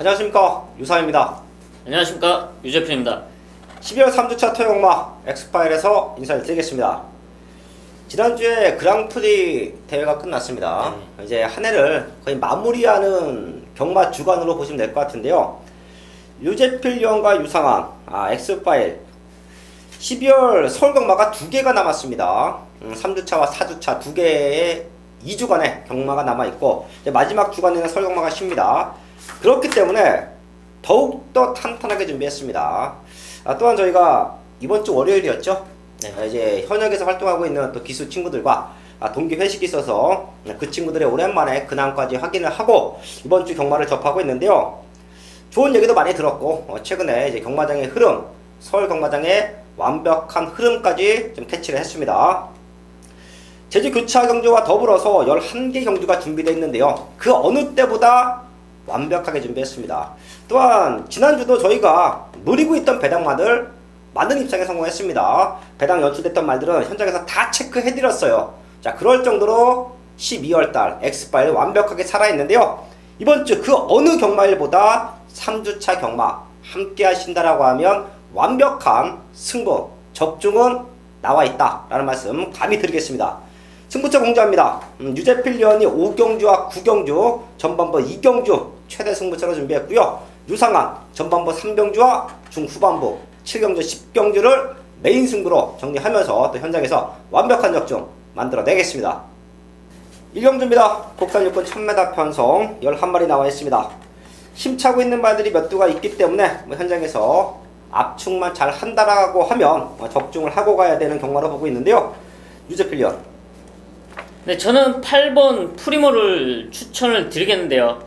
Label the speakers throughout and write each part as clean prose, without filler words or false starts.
Speaker 1: 안녕하십니까, 유사입니다.
Speaker 2: 안녕하십니까, 유재필입니다.
Speaker 1: 12월 3주차 토요용마 엑스파일에서 인사를 드리겠습니다. 지난주에 그랑프리 대회가 끝났습니다. 이제 한 해를 거의 마무리하는 경마 주간으로 보시면 될 것 같은데요. 유재필 위원과 유상한 엑스파일 12월 서울경마가 2개가 남았습니다. 3주차와 4주차 2개의 2주간의 경마가 남아있고 마지막 주간에는 서울경마가 쉽니다. 그렇기 때문에 더욱더 탄탄하게 준비했습니다. 또한 저희가 이번주 월요일이었죠? 네. 이제 현역에서 활동하고 있는 또 기수 친구들과 동기 회식이 있어서 그 친구들의 오랜만에 근황까지 확인을 하고 이번주 경마를 접하고 있는데요. 좋은 얘기도 많이 들었고 최근에 이제 경마장의 흐름, 서울 경마장의 완벽한 흐름까지 좀 캐치를 했습니다. 제주 교차 경주와 더불어서 11개 경주가 준비되어 있는데요. 그 어느 때보다 완벽하게 준비했습니다. 또한 지난주도 저희가 노리고 있던 배당마들 만든 입장에 성공했습니다. 배당 연출됐던 말들은 현장에서 다 체크해드렸어요. 자, 그럴 정도로 12월달 엑스파일 완벽하게 살아있는데요. 이번주 그 어느 경마일보다 3주차 경마 함께 하신다라고 하면 완벽한 승부, 적중은 나와있다 라는 말씀 감히 드리겠습니다. 승부처 공개합니다. 유재필 위원이 5경주와 9경주, 전반부 2경주 최대 승부처로 준비했고요. 유상한 전반부 3경주와 중후반부 7경주, 10경주를 메인 승부로 정리하면서 또 현장에서 완벽한 적중 만들어내겠습니다. 1경주입니다. 국산 6분 1000m 편성 11마리 나와 있습니다. 힘차고 있는 말들이 몇 두가 있기 때문에 현장에서 압축만 잘 한다라고 하면 적중을 하고 가야 되는 경마로 보고 있는데요. 유재필 위원.
Speaker 2: 네, 저는 8번 프리모를 추천을 드리겠는데요.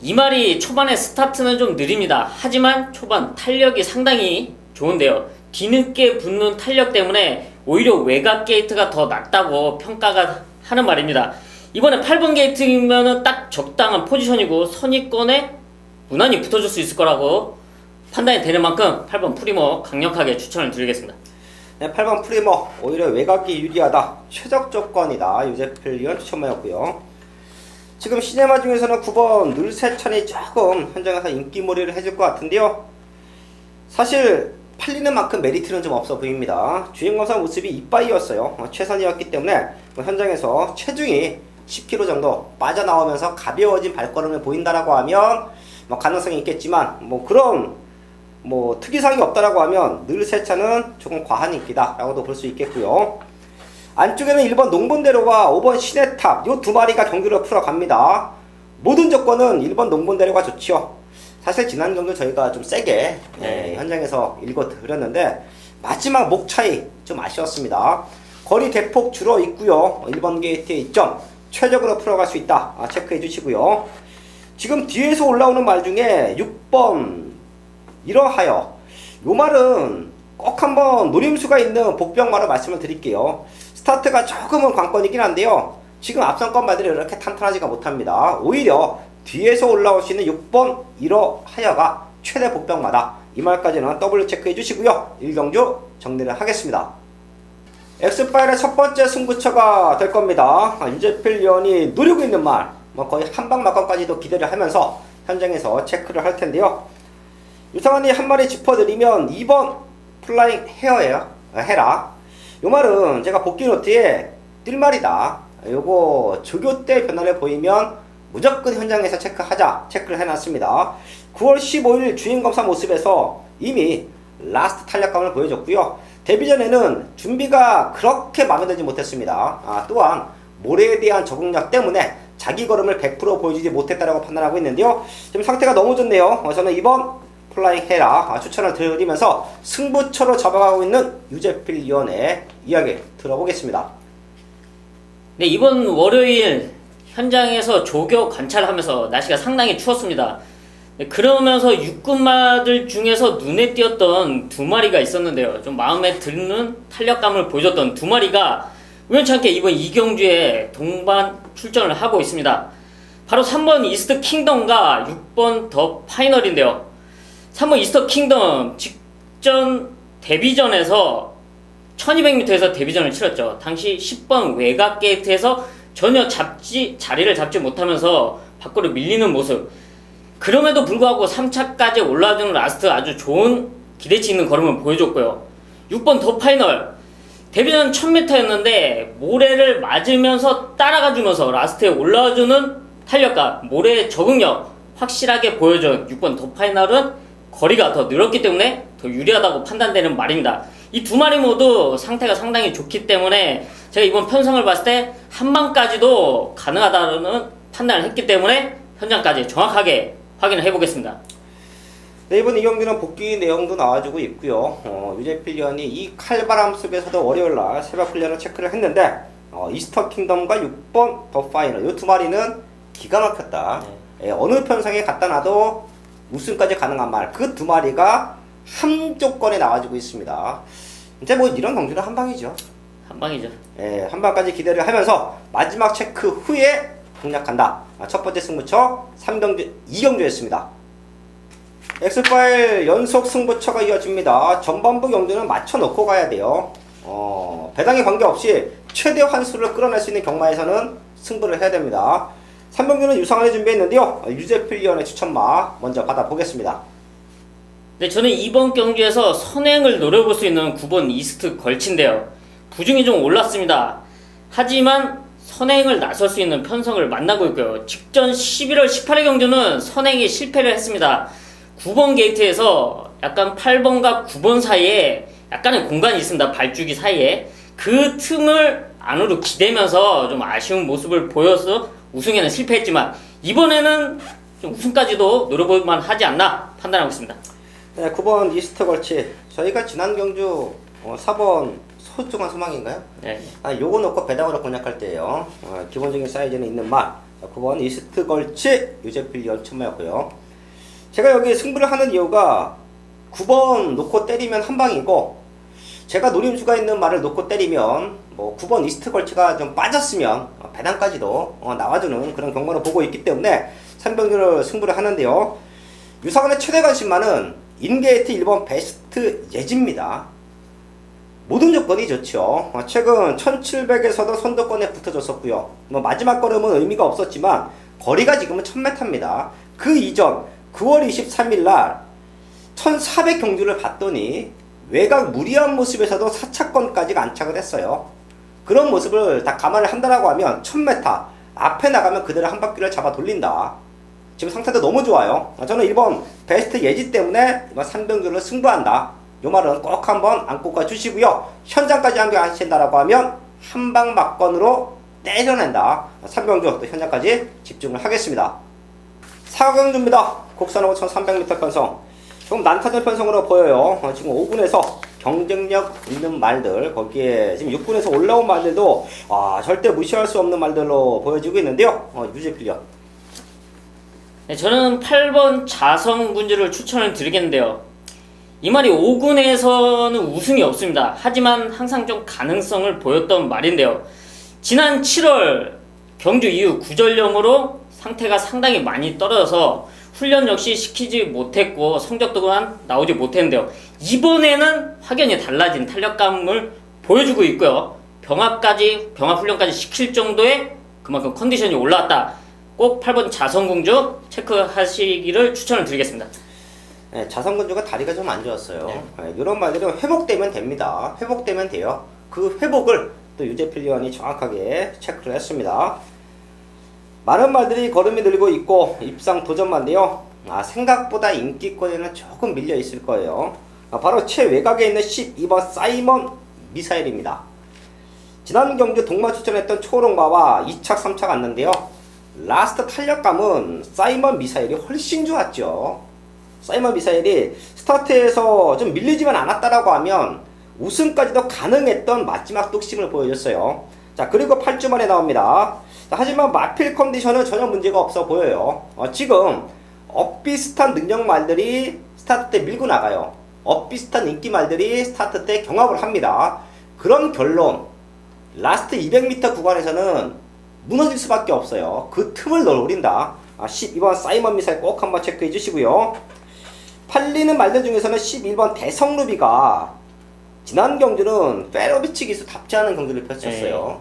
Speaker 2: 이 말이 초반에 스타트는 좀 느립니다. 하지만 초반 탄력이 상당히 좋은데요. 뒤늦게 붙는 탄력 때문에 오히려 외곽 게이트가 더 낫다고 평가가 하는 말입니다. 이번에 8번 게이트이면 딱 적당한 포지션이고 선입권에 무난히 붙어줄 수 있을 거라고 판단이 되는 만큼 8번 프리모 강력하게 추천을 드리겠습니다.
Speaker 1: 네, 8번 프리모 오히려 외곽이 유리하다, 최적 조건이다, 유재필 위원 추천하였고요. 지금 시네마 중에서는 9번 늘세찬이 조금 현장에서 인기몰이를 해줄 것 같은데요. 사실 팔리는 만큼 메리트는 좀 없어 보입니다. 주행검사 모습이 이빠이였어요. 최선이었기 때문에 현장에서 체중이 10kg 정도 빠져나오면서 가벼워진 발걸음을 보인다라고 하면 가능성이 있겠지만 그런 특이사항이 없다라고 하면 늘세차는 조금 과한 인기다 라고도 볼 수 있겠고요. 안쪽에는 1번 농본대로와 5번 시내탑 요 두 마리가 경기를 풀어갑니다. 모든 조건은 1번 농본대로가 좋지요. 사실 지난 경기 저희가 좀 세게 현장에서 읽어드렸는데 마지막 목 차이 좀 아쉬웠습니다. 거리 대폭 줄어 있고요. 1번 게이트의 이점 최적으로 풀어갈 수 있다 체크해 주시고요. 지금 뒤에서 올라오는 말 중에 6번 이러하여 요 말은 꼭 한번 노림수가 있는 복병말을 말씀을 드릴게요. 스타트가 조금은 관건이긴 한데요. 지금 앞선 건 말들이 이렇게 탄탄하지가 못합니다. 오히려 뒤에서 올라올 수 있는 6번 이러하여가 최대 복병마다 이 말까지는 더블 체크해 주시고요. 1경주 정리를 하겠습니다. 엑스파일의 첫 번째 승부처가 될 겁니다. 유재필 위원이 노리고 있는 말 거의 한방막강까지도 기대를 하면서 현장에서 체크를 할 텐데요. 유상한이 한 마리 짚어드리면 2번 플라잉 헤어예요. 헤라. 요 말은 제가 복귀 노트에 뛸 말이다. 요거 조교 때 변화를 보이면 무조건 현장에서 체크하자 체크를 해놨습니다. 9월 15일 주행검사 모습에서 이미 라스트 탄력감을 보여줬고요. 데뷔 전에는 준비가 그렇게 마음에 들지 못했습니다. 또한 모래에 대한 적응력 때문에 자기 걸음을 100% 보여주지 못했다고 판단하고 있는데요. 지금 상태가 너무 좋네요. 저는 이번 플라잉 헤라 추천을 드리면서 승부처로 잡아가고 있는 유재필 위원의 이야기 들어보겠습니다.
Speaker 2: 네, 이번 월요일 현장에서 조교 관찰하면서 날씨가 상당히 추웠습니다. 네, 그러면서 육군마들 중에서 눈에 띄었던 두 마리가 있었는데요. 좀 마음에 드는 탄력감을 보여줬던 두 마리가 우연찮게 이번 2경주에 동반 출전을 하고 있습니다. 바로 3번 이스트 킹덤과 6번 더 파이널인데요. 3번 이스터 킹덤 직전 데뷔전에서 1200m에서 데뷔전을 치렀죠. 당시 10번 외곽 게이트에서 전혀 자리를 잡지 못하면서 밖으로 밀리는 모습. 그럼에도 불구하고 3차까지 올라와주는 라스트 아주 좋은 기대치 있는 걸음을 보여줬고요. 6번 더 파이널. 데뷔전 1000m였는데 모래를 맞으면서 따라가주면서 라스트에 올라와주는 탄력과 모래의 적응력 확실하게 보여준 6번 더 파이널은 거리가 더 늘었기 때문에 더 유리하다고 판단되는 말입니다. 이 두 마리 모두 상태가 상당히 좋기 때문에 제가 이번 편성을 봤을 때 한방까지도 가능하다는 판단을 했기 때문에 현장까지 정확하게 확인을 해보겠습니다.
Speaker 1: 네, 이번 이 경기는 복귀 내용도 나와주고 있고요. 유재필리언이 이 칼바람 속에서도 월요일날 새벽 훈련을 체크를 했는데 이스터 킹덤과 6번 더 파이널 이 두 마리는 기가 막혔다.
Speaker 2: 네.
Speaker 1: 어느 편성에 갖다 놔도 우승까지 가능한 말 그 두 마리가 함조건에 나와주고 있습니다. 이제 뭐 이런 경기는 한방이죠.
Speaker 2: 한방이죠.
Speaker 1: 한방까지 기대를 하면서 마지막 체크 후에 공략한다. 첫 번째 승부처 2경주였습니다. 엑스파일 연속 승부처가 이어집니다. 전반부 경주는 맞춰놓고 가야 돼요. 배당에 관계없이 최대 환수를 끌어낼 수 있는 경마에서는 승부를 해야 됩니다. 3경주는 유상을 준비했는데요. 유재필리언의 추천마 먼저 받아보겠습니다.
Speaker 2: 네, 저는 이번 경주에서 선행을 노려볼 수 있는 9번 이스트 걸치인데요. 부중이 좀 올랐습니다. 하지만 선행을 나설 수 있는 편성을 만나고 있고요. 직전 11월 18일 경주는 선행이 실패를 했습니다. 9번 게이트에서 약간 8번과 9번 사이에 약간의 공간이 있습니다. 발주기 사이에. 그 틈을 안으로 기대면서 좀 아쉬운 모습을 보여서 우승에는 실패했지만 이번에는 좀 우승까지도 노려볼만 하지 않나 판단하고 있습니다.
Speaker 1: 네, 9번 이스트 걸치. 저희가 지난 경주 4번 소중한 소망인가요?
Speaker 2: 네.
Speaker 1: 요거 놓고 배당으로 공략할 때예요. 기본적인 사이즈는 있는 말. 9번 이스트 걸치 유재필리언 천마였고요. 제가 여기 승부를 하는 이유가 9번 놓고 때리면 한방이고 제가 노림수가 있는 말을 놓고 때리면 뭐 9번 이스트 걸치가 좀 빠졌으면 배당까지도 나와주는 그런 경과를 보고 있기 때문에 3경주를 승부를 하는데요. 유상원의 최대 관심만은 인게이트 1번 베스트 예지입니다. 모든 조건이 좋죠. 최근 1700에서도 선두권에 붙어줬었고요. 뭐 마지막 걸음은 의미가 없었지만 거리가 지금은 1000m입니다. 그 이전 9월 23일 날 1400 경주를 봤더니 외곽 무리한 모습에서도 4차권까지 안착을 했어요. 그런 모습을 다 감안을 한다라고 하면 1000m 앞에 나가면 그대로 한 바퀴를 잡아 돌린다. 지금 상태도 너무 좋아요. 저는 이번 베스트 예지 때문에 이번 3경주를 승부한다. 요 말은 꼭 한번 안고 가주시고요. 현장까지 함께하신다라고 하면 한방 막건으로 때려낸다. 3경주 또 현장까지 집중을 하겠습니다. 4경주입니다. 곡선하고 1300m 편성. 조금 난타전 편성으로 보여요. 지금 5군에서 경쟁력 있는 말들, 거기에 지금 6군에서 올라온 말들도 절대 무시할 수 없는 말들로 보여지고 있는데요. 유재필리언.
Speaker 2: 네, 저는 8번 자성군주를 추천을 드리겠는데요. 이 말이 5군에서는 우승이 없습니다. 하지만 항상 좀 가능성을 보였던 말인데요. 지난 7월 경주 이후 구전령으로 상태가 상당히 많이 떨어져서 훈련 역시 시키지 못했고 성적 또한 나오지 못했는데요. 이번에는 확연히 달라진 탄력감을 보여주고 있고요. 병합 훈련까지 시킬 정도의 그만큼 컨디션이 올라왔다. 꼭 8번 자성군주 체크하시기를 추천을 드리겠습니다.
Speaker 1: 네, 자성군주가 다리가 좀 안 좋았어요. 이런 말들은 회복되면 됩니다. 회복되면 돼요. 그 회복을 또 유재필리언이 정확하게 체크를 했습니다. 많은 말들이 걸음이 늘고 있고 입상 도전만인데요. 생각보다 인기권에는 조금 밀려 있을 거예요. 바로 최외곽에 있는 12번 사이먼 미사일입니다. 지난 경주 동마 추천했던 초롱마와 2착 3착 왔는데요. 라스트 탄력감은 사이먼 미사일이 훨씬 좋았죠. 사이먼 미사일이 스타트에서 좀 밀리지만 않았다라고 하면 우승까지도 가능했던 마지막 뚝심을 보여줬어요. 자, 그리고 8주 만에 나옵니다. 자, 하지만 마필 컨디션은 전혀 문제가 없어 보여요. 지금 엇비슷한 능력 말들이 스타트 때 밀고 나가요. 엇비슷한 인기 말들이 스타트 때 경합을 합니다. 그런 결론, 라스트 200m 구간에서는 무너질 수밖에 없어요. 그 틈을 노린다. 12번 사이먼 미사일 꼭 한번 체크해 주시고요. 팔리는 말들 중에서는 11번 대성루비가 지난 경주는 페로비치 기수답지 않은 경주를 펼쳤어요.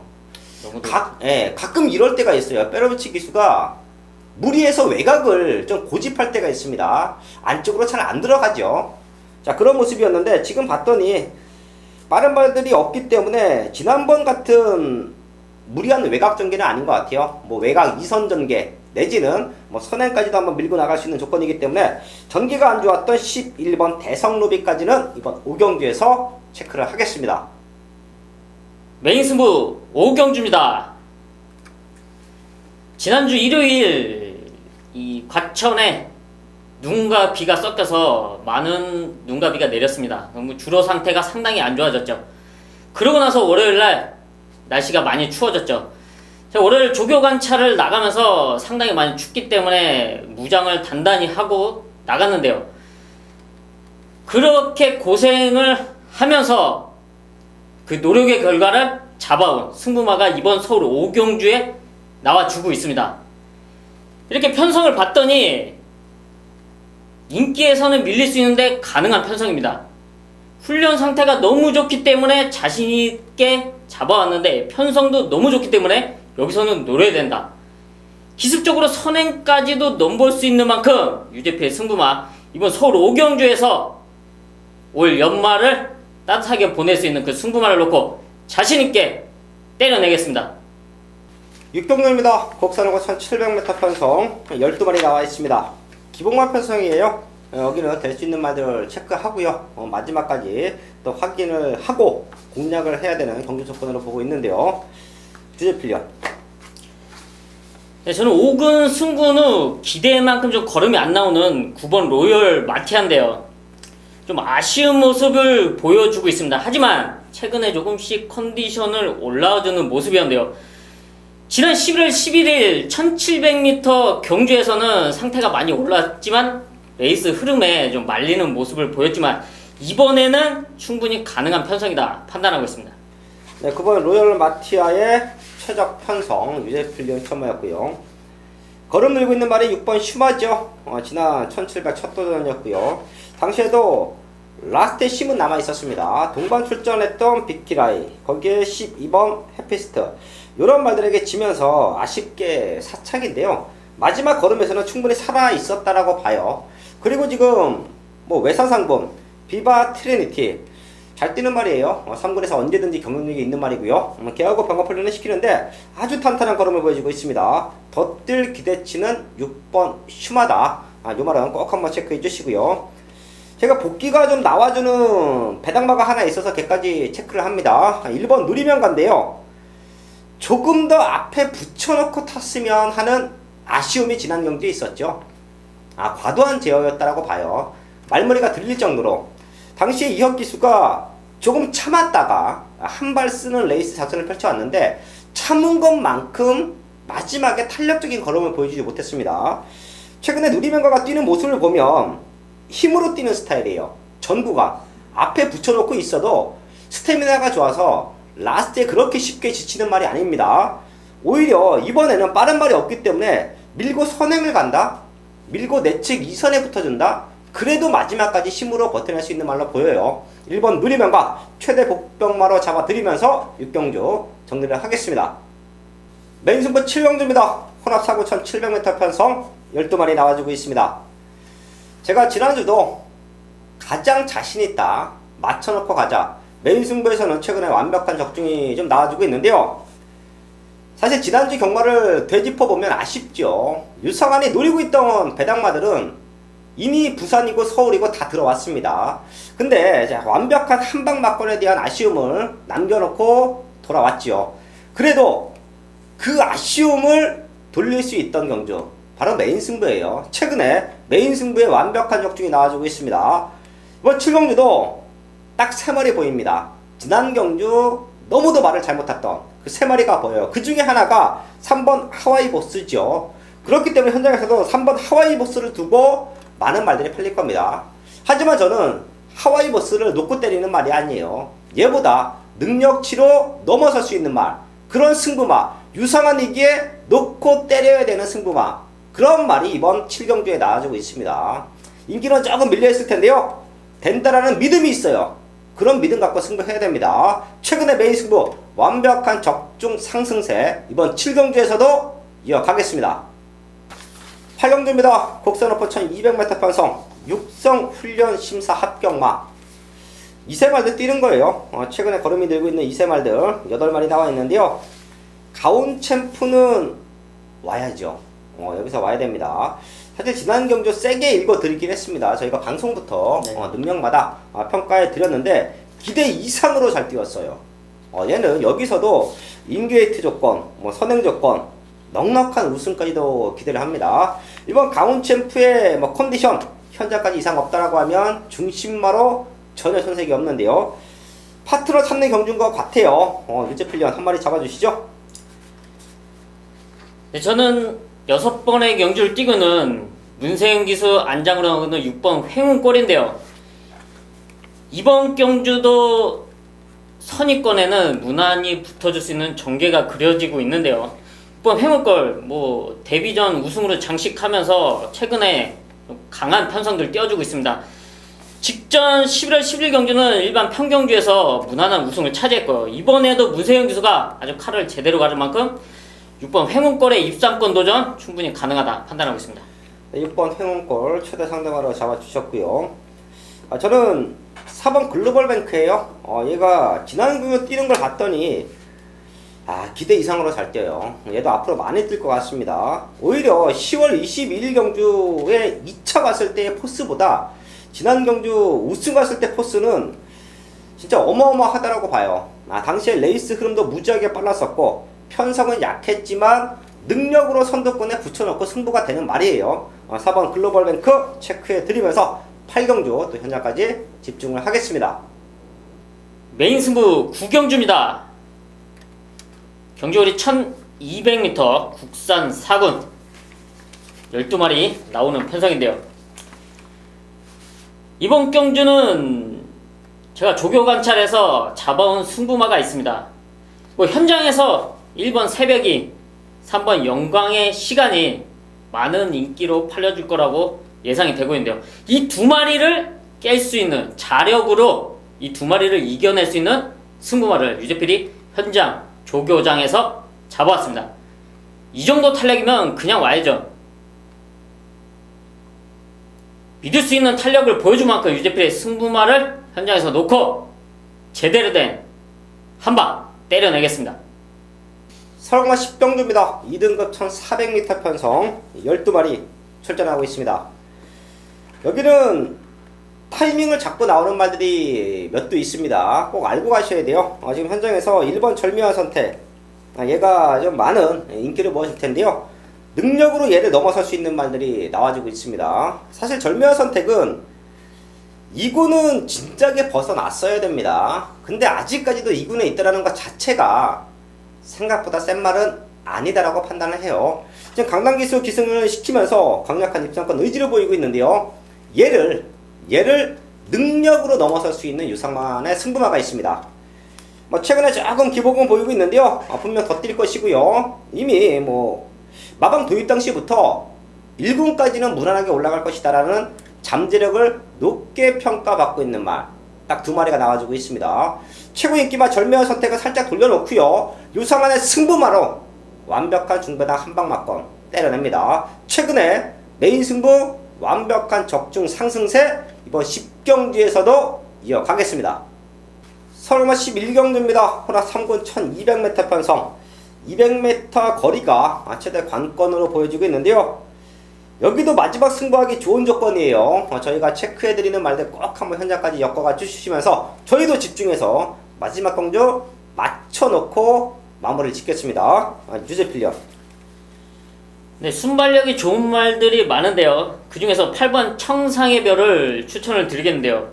Speaker 1: 가끔 이럴 때가 있어요. 페로비치 기수가 무리해서 외곽을 좀 고집할 때가 있습니다. 안쪽으로 잘 안 들어가죠. 자, 그런 모습이었는데 지금 봤더니 빠른 발들이 없기 때문에 지난번 같은 무리한 외곽 전개는 아닌 것 같아요. 뭐 외곽 2선 전개 내지는 뭐 선행까지도 한번 밀고 나갈 수 있는 조건이기 때문에 전개가 안 좋았던 11번 대성로비까지는 이번 5경주에서 체크를 하겠습니다.
Speaker 2: 메인 승부 5경주입니다. 지난주 일요일 이 과천에 눈과 비가 섞여서 많은 눈과 비가 내렸습니다. 주로 상태가 상당히 안 좋아졌죠. 그러고 나서 월요일날 날씨가 많이 추워졌죠. 제가 월요일 조교 관찰을 나가면서 상당히 많이 춥기 때문에 무장을 단단히 하고 나갔는데요. 그렇게 고생을 하면서 그 노력의 결과를 잡아온 승부마가 이번 서울 5경주에 나와주고 있습니다. 이렇게 편성을 봤더니 인기에서는 밀릴 수 있는데 가능한 편성입니다. 훈련 상태가 너무 좋기 때문에 자신있게 잡아왔는데 편성도 너무 좋기 때문에 여기서는 노려야 된다. 기습적으로 선행까지도 넘볼 수 있는 만큼 유재필 승부마 이번 서울 5경주에서 올 연말을 따뜻하게 보낼 수 있는 그 승부마를 놓고 자신있게 때려내겠습니다.
Speaker 1: 6경주입니다. 곡선하고 1700m 편성 12마리 나와 있습니다. 기본만 편성이에요. 여기는 될 수 있는 말들을 체크하고요. 마지막까지 또 확인을 하고 공략을 해야 되는 경주 조건으로 보고 있는데요. 유재필련.
Speaker 2: 네, 저는 5군 승군 후 기대만큼 좀 걸음이 안 나오는 9번 로열 마티아인데요. 좀 아쉬운 모습을 보여주고 있습니다. 하지만 최근에 조금씩 컨디션을 올라와주는 모습이었는데요. 지난 11월 11일 1700m 경주에서는 상태가 많이 올랐지만 레이스 흐름에 좀 말리는 모습을 보였지만 이번에는 충분히 가능한 편성이다 판단하고 있습니다.
Speaker 1: 네, 9번 로열 마티아의 최적 편성 유재필련 첨마였고요. 걸음 늘고 있는 말이 6번 슈마죠. 지난 1700 첫 도전이었고요. 당시에도 라스트의 심은 남아 있었습니다. 동반 출전했던 빅키라이, 거기에 12번 해피스트, 이런 말들에게 지면서 아쉽게 사착인데요. 마지막 걸음에서는 충분히 살아 있었다라고 봐요. 그리고 지금 뭐 외산상범, 비바 트리니티 잘 뛰는 말이에요. 3군에서 언제든지 경쟁력이 있는 말이고요. 개하고 병합 훈련을 시키는데 아주 탄탄한 걸음을 보여주고 있습니다. 덧들 기대치는 6번 슈마다. 요 말은 꼭 한번 체크해 주시고요. 제가 복귀가 좀 나와주는 배당마가 하나 있어서 걔까지 체크를 합니다. 1번 누리명가인데요. 조금 더 앞에 붙여놓고 탔으면 하는 아쉬움이 지난 경주에 있었죠. 과도한 제어였다라고 봐요. 말머리가 들릴 정도로. 당시에 이혁 기수가 조금 참았다가 한 발 쓰는 레이스 작전을 펼쳐왔는데 참은 것만큼 마지막에 탄력적인 걸음을 보여주지 못했습니다. 최근에 누리명가가 뛰는 모습을 보면 힘으로 뛰는 스타일이에요. 전구가 앞에 붙여놓고 있어도 스태미나가 좋아서 라스트에 그렇게 쉽게 지치는 말이 아닙니다. 오히려 이번에는 빠른 말이 없기 때문에 밀고 선행을 간다? 밀고 내측 2선에 붙어준다? 그래도 마지막까지 힘으로 버텨낼 수 있는 말로 보여요. 1번 누리명가 최대 복병마로 잡아드리면서 6경주 정리를 하겠습니다. 메인 승부 7경주입니다. 혼합사고 1700m 편성 12마리 나와주고 있습니다. 제가 지난주도 가장 자신있다, 맞춰놓고 가자, 메인 승부에서는 최근에 완벽한 적중이 좀 나와주고 있는데요. 사실 지난주 경마를 되짚어보면 아쉽죠. 유성환이 노리고 있던 배당마들은 이미 부산이고 서울이고 다 들어왔습니다. 근데 완벽한 한방 막건에 대한 아쉬움을 남겨놓고 돌아왔죠. 그래도 그 아쉬움을 돌릴 수 있던 경주 바로 메인 승부예요. 최근에 메인 승부에 완벽한 적중이 나와주고 있습니다. 이번 7경주도 딱 3마리 보입니다. 지난 경주 너무도 말을 잘못했던 그 3마리가 보여요. 그 중에 하나가 3번 하와이 보스죠. 그렇기 때문에 현장에서도 3번 하와이 보스를 두고 많은 말들이 팔릴 겁니다. 하지만 저는 하와이 보스를 놓고 때리는 말이 아니에요. 얘보다 능력치로 넘어설 수 있는 말, 그런 승부마, 유상한 이기에 놓고 때려야 되는 승부마, 그런 말이 이번 7경주에 나와주고 있습니다. 인기는 조금 밀려있을 텐데요. 된다라는 믿음이 있어요. 그런 믿음 갖고 승부해야 됩니다. 최근에 메인 승부 완벽한 적중 상승세 이번 7경주에서도 이어가겠습니다. 8경주입니다. 국산 오프 1200m 편성 육성 훈련 심사 합격마. 이세말들 뛰는 거예요. 최근에 걸음이 들고 있는 이세말들 8마리 나와 있는데요. 가온 챔프는 와야죠. 여기서 와야 됩니다. 사실 지난 경주 세게 읽어드리긴 했습니다. 저희가 방송부터 능력마다 평가해 드렸는데 기대 이상으로 잘 뛰었어요. 얘는 여기서도 인게이트 조건, 선행 조건, 넉넉한 우승까지도 기대를 합니다. 이번 가온 챔프의 컨디션 현재까지 이상 없다라고 하면 중심마로 전혀 손색이 없는데요. 파트너 찾는 경주인 것 같아요. 유재필련 한 마리 잡아주시죠.
Speaker 2: 네, 저는 6번의 경주를 뛰고는 문세윤 기수 안장으로 나오는 6번 횡운골인데요. 이번 경주도 선입권에는 무난히 붙어줄 수 있는 전개가 그려지고 있는데요. 6번 횡운골 데뷔전 우승으로 장식하면서 최근에 강한 편성들 띄워주고 있습니다. 직전 11월 10일 경주는 일반 평경주에서 무난한 우승을 차지했고요. 이번에도 문세윤 기수가 아주 칼을 제대로 가를 만큼 6번 횡운골의 입상권 도전 충분히 가능하다 판단하고 있습니다.
Speaker 1: 네, 6번 횡운골 최대 상대마로 잡아주셨고요. 저는 4번 글로벌뱅크예요. 얘가 지난 경주 뛰는 걸 봤더니 기대 이상으로 잘 뛰어요. 얘도 앞으로 많이 뛸 것 같습니다. 오히려 10월 21일 경주에 2차 갔을 때의 포스보다 지난 경주 우승 갔을 때 포스는 진짜 어마어마하다라고 봐요. 당시에 레이스 흐름도 무지하게 빨랐었고 편성은 약했지만 능력으로 선두권에 붙여놓고 승부가 되는 말이에요. 4번 글로벌뱅크 체크해 드리면서 8경주 또 현장까지 집중을 하겠습니다.
Speaker 2: 메인 승부 9경주입니다. 경주거리 1200m 국산 4군 12마리 나오는 편성인데요. 이번 경주는 제가 조교 관찰해서 잡아온 승부마가 있습니다. 현장에서 1번 새벽이 3번 영광의 시간이 많은 인기로 팔려줄 거라고 예상이 되고 있는데요. 이 두 마리를 깰 수 있는 자력으로 이 두 마리를 이겨낼 수 있는 승부마를 유재필이 현장 조교장에서 잡아왔습니다. 이 정도 탄력이면 그냥 와야죠. 믿을 수 있는 탄력을 보여줄 만큼 유재필의 승부마를 현장에서 놓고 제대로 된 한방 때려내겠습니다.
Speaker 1: 설마 10경주입니다. 2등급 1400m 편성 12마리 출전하고 있습니다. 여기는 타이밍을 잡고 나오는 말들이 몇 두 있습니다. 꼭 알고 가셔야 돼요. 지금 현장에서 1번 절묘한 선택, 얘가 좀 많은 인기를 모았을 텐데요. 능력으로 얘를 넘어설 수 있는 말들이 나와주고 있습니다. 사실 절묘한 선택은 2군은 진작에 벗어났어야 됩니다. 근데 아직까지도 2군에 있다는 것 자체가 생각보다 센 말은 아니다라고 판단을 해요. 지금 강남기수 기승을 시키면서 강력한 입상권 의지를 보이고 있는데요. 얘를 능력으로 넘어설 수 있는 유상만의 승부마가 있습니다. 최근에 조금 기복은 보이고 있는데요. 분명 더 뛸 것이고요. 이미 마방 도입 당시부터 1군까지는 무난하게 올라갈 것이다라는 잠재력을 높게 평가받고 있는 말 딱 2마리가 나와주고 있습니다. 최고 인기마 절묘한 선택을 살짝 돌려놓고요. 유상만의 승부마로 완벽한 중배당 한방막권 때려냅니다. 최근에 메인 승부 완벽한 적중 상승세 이번 10경주에서도 이어가겠습니다. 설마 11경주입니다. 호락 3군 1200m 편성 200m 거리가 최대 관건으로 보여지고 있는데요. 여기도 마지막 승부하기 좋은 조건이에요. 저희가 체크해드리는 말들 꼭 한번 현장까지 엮어가 주시면서 저희도 집중해서 마지막 경주 맞춰놓고 마무리를 짓겠습니다. 유재필련.
Speaker 2: 네, 순발력이 좋은 말들이 많은데요. 그 중에서 8번 청상의 별을 추천을 드리겠는데요.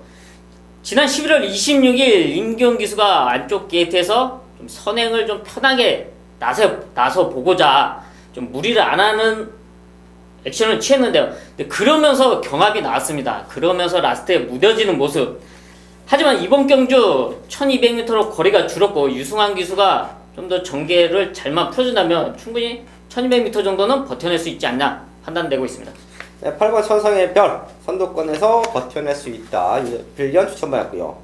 Speaker 2: 지난 11월 26일 임기훈 기수가 안쪽 게이트에서 좀 선행을 좀 편하게 나서 보고자 좀 무리를 안 하는 액션을 취했는데요. 근데 그러면서 경합이 나왔습니다. 그러면서 라스트에 무뎌지는 모습. 하지만 이번 경주 1200m로 거리가 줄었고 유승환 기수가 좀 더 전개를 잘만 풀어준다면 충분히 1200m 정도는 버텨낼 수 있지 않나 판단되고 있습니다.
Speaker 1: 네, 8번 천상의 별 선두권에서 버텨낼 수 있다. 빌리언 추천받았고요.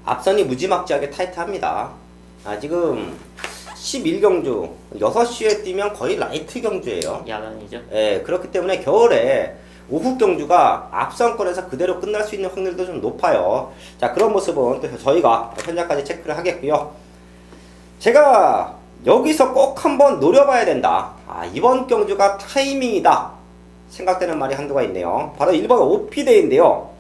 Speaker 1: 앞선이 무지막지하게 타이트합니다. 지금 11경주 6시에 뛰면 거의 라이트 경주예요.
Speaker 2: 야간이죠.
Speaker 1: 예, 그렇기 때문에 겨울에 오후 경주가 앞선권에서 그대로 끝날 수 있는 확률도 좀 높아요. 자, 그런 모습은 또 저희가 현장까지 체크를 하겠고요. 제가 여기서 꼭 한번 노려봐야 된다. 이번 경주가 타이밍이다 생각되는 말이 한두가 있네요. 바로 1번 오피데이인데요.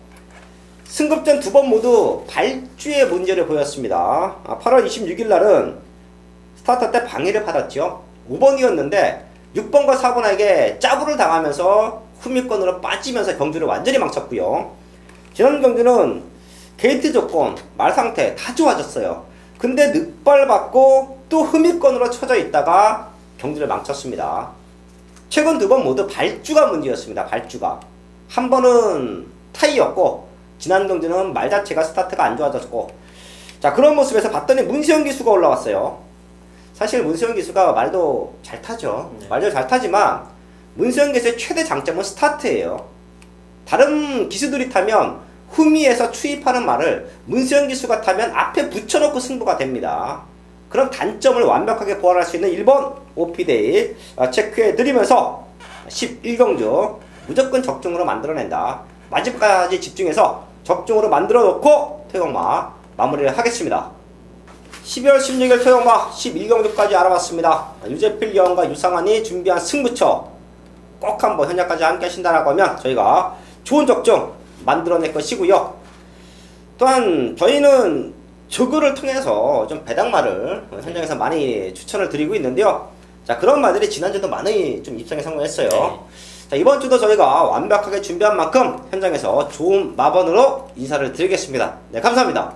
Speaker 1: 승급전 두 번 모두 발주에 문제를 보였습니다. 8월 26일 날은 스타터 때 방해를 받았죠. 5번이었는데 6번과 4번에게 짜부를 당하면서 후미권으로 빠지면서 경주를 완전히 망쳤고요. 지난 경주는 게이트 조건, 말 상태 다 좋아졌어요. 근데 늑발 받고 또 후미권으로 쳐져 있다가 경주를 망쳤습니다. 최근 두 번 모두 발주가 문제였습니다. 발주가. 한 번은 타이였고 지난 경주는 말 자체가 스타트가 안 좋아졌고, 자, 그런 모습에서 봤더니 문세영 기수가 올라왔어요. 사실 문세영 기수가 말도 잘 타죠.
Speaker 2: 네.
Speaker 1: 말도 잘 타지만 문세영 기수의 최대 장점은 스타트예요. 다른 기수들이 타면 후미에서 추입하는 말을 문세영 기수가 타면 앞에 붙여놓고 승부가 됩니다. 그런 단점을 완벽하게 보완할 수 있는 1번 오피데이 체크해드리면서 11경주 무조건 적중으로 만들어낸다. 마지막까지 집중해서 적중으로 만들어놓고 토용마 마무리를 하겠습니다. 12월 16일 토용마 11경주까지 알아봤습니다. 유재필 여왕과 유상환이 준비한 승부처 꼭 한번 현장까지 함께 하신다라고 하면 저희가 좋은 적중 만들어낼 것이고요. 또한 저희는 저그를 통해서 좀 배당말을 현장에서 많이 추천을 드리고 있는데요. 자, 그런 말들이 지난주도 많이 좀 입상에 성공했어요.
Speaker 2: 네.
Speaker 1: 자, 이번 주도 저희가 완벽하게 준비한 만큼 현장에서 좋은 마번으로 인사를 드리겠습니다. 네, 감사합니다.